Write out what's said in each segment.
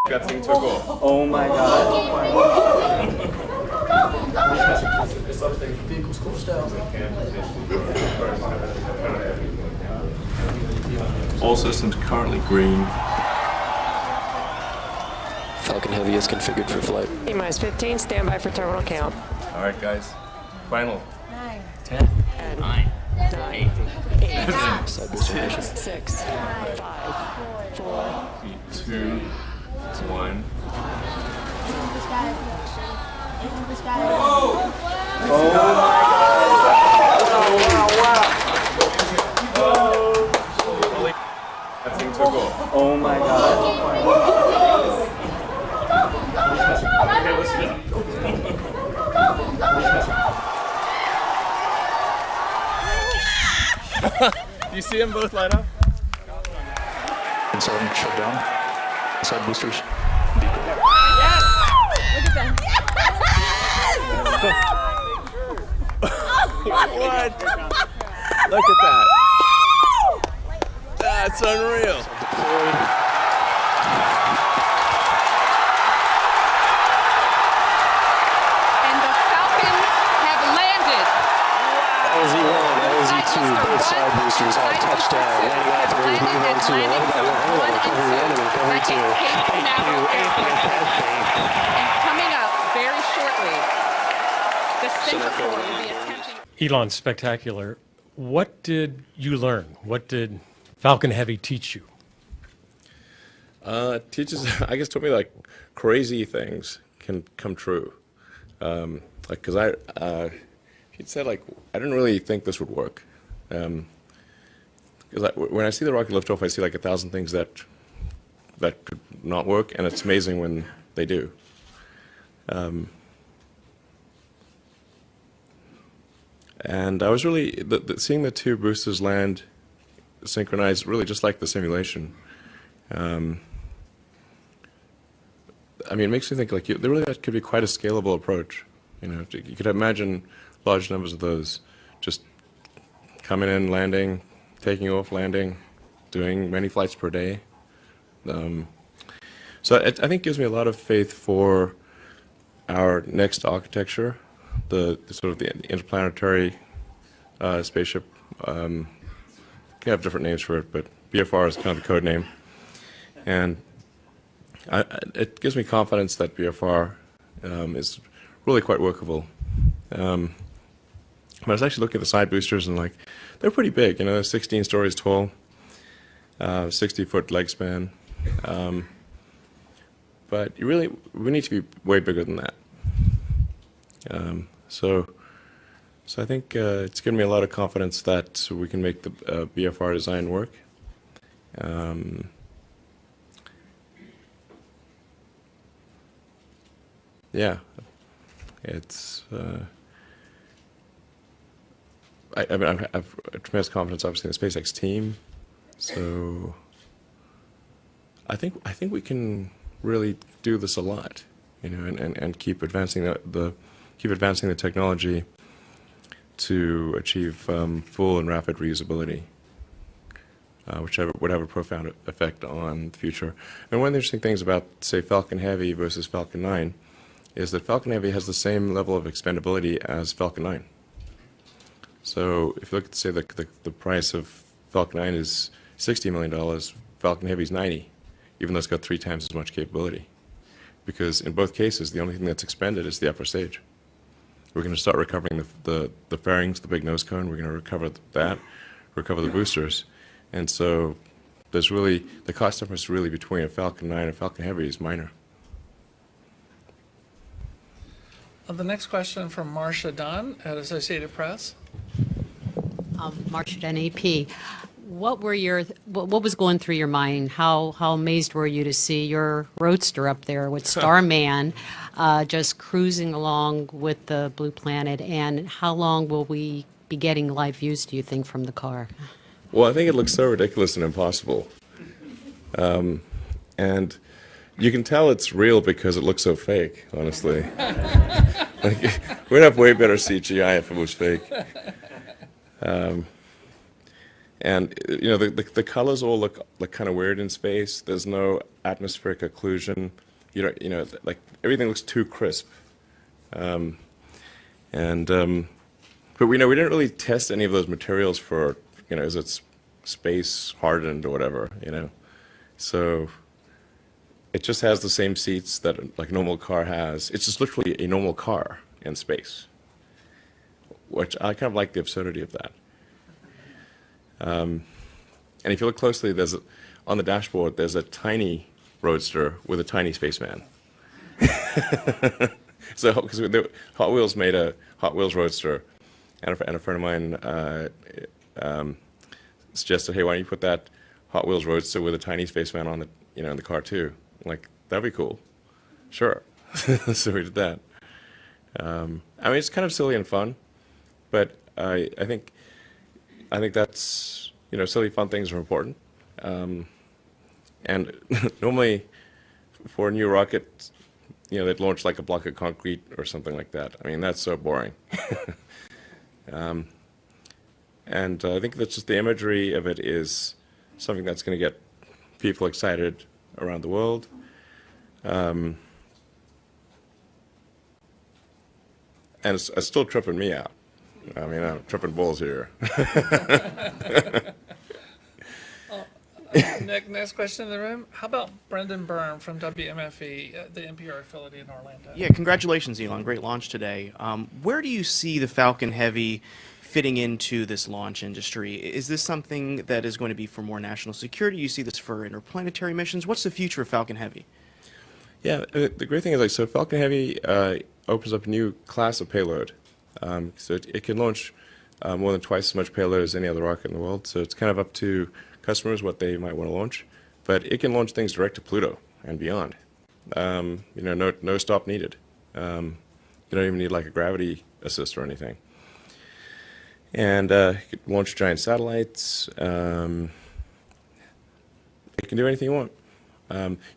That thing took off. Oh my god. Vehicle's closed down. All systems currently green. Falcon Heavy is configured for flight. T-minus 15, standby for terminal count. All right, guys. Final. 9, 10, 9, 8, Side booster ignition. 6, 5, 4, 2, 1. That thing took off. Oh my god. Okay, listen up. Do you see them both light up? Inside shut down. Side boosters. What? Look at that. That's unreal. Deployed. And the Falcons have landed. LZ1, LZ2, both side boosters have touchdown. Landing operators move on to 11 recovery 2. And coming up very shortly, the center core will be attempting. Elon, spectacular. What did you learn? What did Falcon Heavy teach you? Teaches, I guess, told me like crazy things can come true. Like, cause he said like, I didn't really think this would work. Cause when I see the rocket lift off, I see like 1,000 things that could not work, and it's amazing when they do. And I was really, seeing the two boosters land synchronized, really just like the simulation. I mean, it makes me think like there really could be quite a scalable approach. You know, you could imagine large numbers of those just coming in, landing, taking off, landing, doing many flights per day. So I think it gives me a lot of faith for our next architecture, the sort of the interplanetary spaceship. You can have different names for it, but BFR is kind of the code name. And it gives me confidence that BFR is really quite workable. But I was actually looking at the side boosters, and like, they're pretty big, you know, they're 16 stories tall, 60-foot leg span. But we need to be way bigger than that. So I think it's given me a lot of confidence that we can make the BFR design work. Yeah, it's. I mean, I have tremendous confidence, obviously, in the SpaceX team. So I think we can really do this a lot, you know, and keep advancing the technology to achieve full and rapid reusability, which would have a profound effect on the future. And one of the interesting things about, say, Falcon Heavy versus Falcon 9 is that Falcon Heavy has the same level of expendability as Falcon 9. So if you look at, say, the price of Falcon 9 is $60 million, Falcon Heavy is 90, even though it's got 3 times as much capability. Because in both cases, the only thing that's expended is the upper stage. We're going to start recovering the fairings, the big nose cone. We're going to recover that, recover the boosters. And so there's really, the cost difference really between a Falcon 9 and a Falcon Heavy is minor. The next question from Marcia Dunn at Associated Press. Marcia Dunn, AP. What was going through your mind? How amazed were you to see your roadster up there with Starman just cruising along with the Blue Planet? And how long will we be getting live views, do you think, from the car? Well, I think it looks so ridiculous and impossible. And you can tell it's real because it looks so fake, honestly. Like, we'd have way better CGI if it was fake. And the colors all look kind of weird in space. There's no atmospheric occlusion. Like everything looks too crisp. But we didn't really test any of those materials for, is it space hardened or whatever, So it just has the same seats that like a normal car has. It's just literally a normal car in space, which I kind of like the absurdity of that. And if you look closely, on the dashboard, there's a tiny roadster with a tiny spaceman. So, because Hot Wheels made a Hot Wheels roadster, and a friend of mine suggested, hey, why don't you put that Hot Wheels roadster with a tiny spaceman on the, in the car too? I'm like, that'd be cool. Sure. So we did that. I mean, it's kind of silly and fun, but I think that's, silly, fun things are important. And normally for a new rocket, they'd launch like a block of concrete or something like that. I mean, that's so boring. And I think that's just the imagery of it is something that's going to get people excited around the world. And it's still tripping me out. I mean, I'm tripping balls here. Nick, next question in the room. How about Brendan Byrne from WMFE, the NPR affiliate in Orlando? Yeah, congratulations, Elon. Great launch today. Where do you see the Falcon Heavy fitting into this launch industry? Is this something that is going to be for more national security? You see this for interplanetary missions? What's the future of Falcon Heavy? Yeah, the great thing is, so Falcon Heavy opens up a new class of payload. So it can launch more than twice as much payload as any other rocket in the world. So it's kind of up to customers what they might want to launch. But it can launch things direct to Pluto and beyond. No stop needed. You don't even need like a gravity assist or anything. And it can launch giant satellites. It can do anything you want.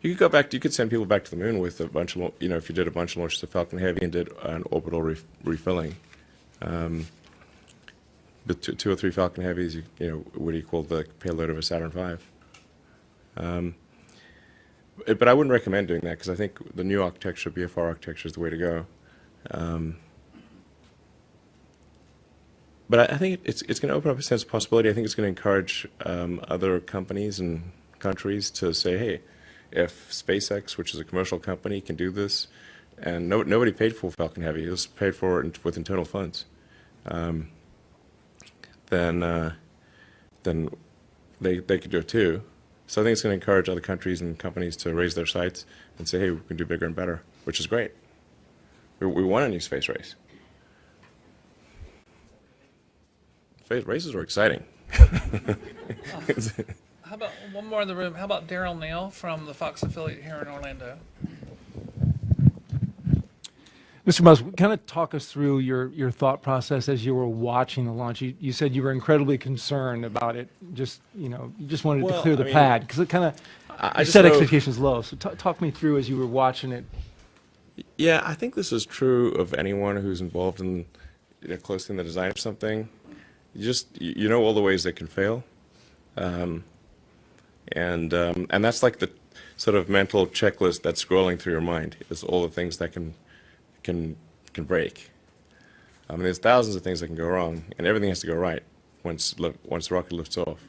You could go back. You could send people back to the moon with a bunch of, if you did a bunch of launches of Falcon Heavy and did an orbital refilling. With two or three Falcon Heavies, would equal the payload of a Saturn V. But I wouldn't recommend doing that because I think the new architecture, BFR architecture, is the way to go. But I think it's going to open up a sense of possibility. I think it's going to encourage other companies and countries to say, hey, if SpaceX, which is a commercial company, can do this, and nobody paid for Falcon Heavy, it was paid for with internal funds, then they could do it too. So I think it's going to encourage other countries and companies to raise their sights and say, hey, we can do bigger and better, which is great. We want a new space race. Space races are exciting. How about one more in the room? How about Daryl Neal from the Fox affiliate here in Orlando? Mr. Musk, kind of talk us through your thought process as you were watching the launch. You said you were incredibly concerned about it. You just wanted to clear the pad because it kind of set expectations low. So talk me through as you were watching it. Yeah, I think this is true of anyone who's involved in closely in the design of something. You know all the ways they can fail, and that's like the sort of mental checklist that's scrolling through your mind is all the things that can break. I mean, there's thousands of things that can go wrong, and everything has to go right once the rocket lifts off.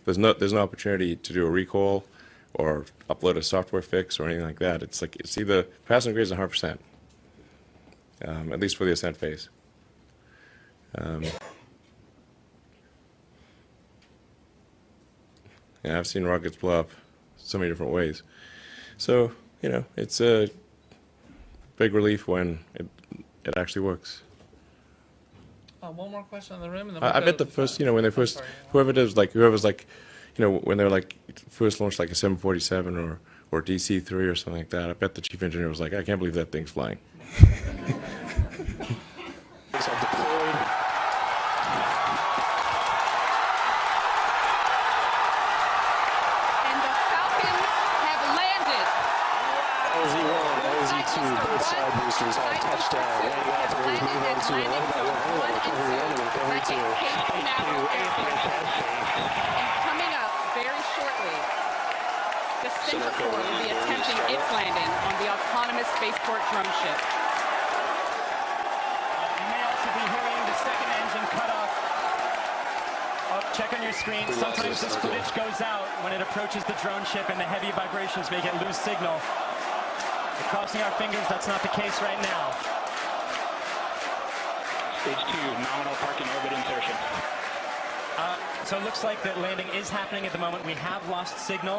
There's no opportunity to do a recall or upload a software fix or anything like that. It's either passing grade is 100%, at least for the ascent phase. Yeah, I've seen rockets blow up so many different ways. So, it's a big relief when it actually works. One more question in the room. And then I bet the first, when they first, whoever's when they're first launched like a 747 or DC-3 or something like that, I bet the chief engineer was like, I can't believe that thing's flying. And the Falcons have landed. LZ1, LZ2, both side boosters have touched down. Landing out there, move on to 11 by 1, recovery 1 and recovery 2. 8-2. Coming up very shortly, the Central Corps will be attempting its landing on the autonomous spaceport drone ship. You may also be hearing the second engine cut off. Oh, check on your screen. Sometimes this footage goes out when it approaches the drone ship and the heavy vibrations make it lose signal. We're crossing our fingers that's not the case right now. Stage 2, nominal parking orbit insertion. So it looks like that landing is happening at the moment. We have lost signal.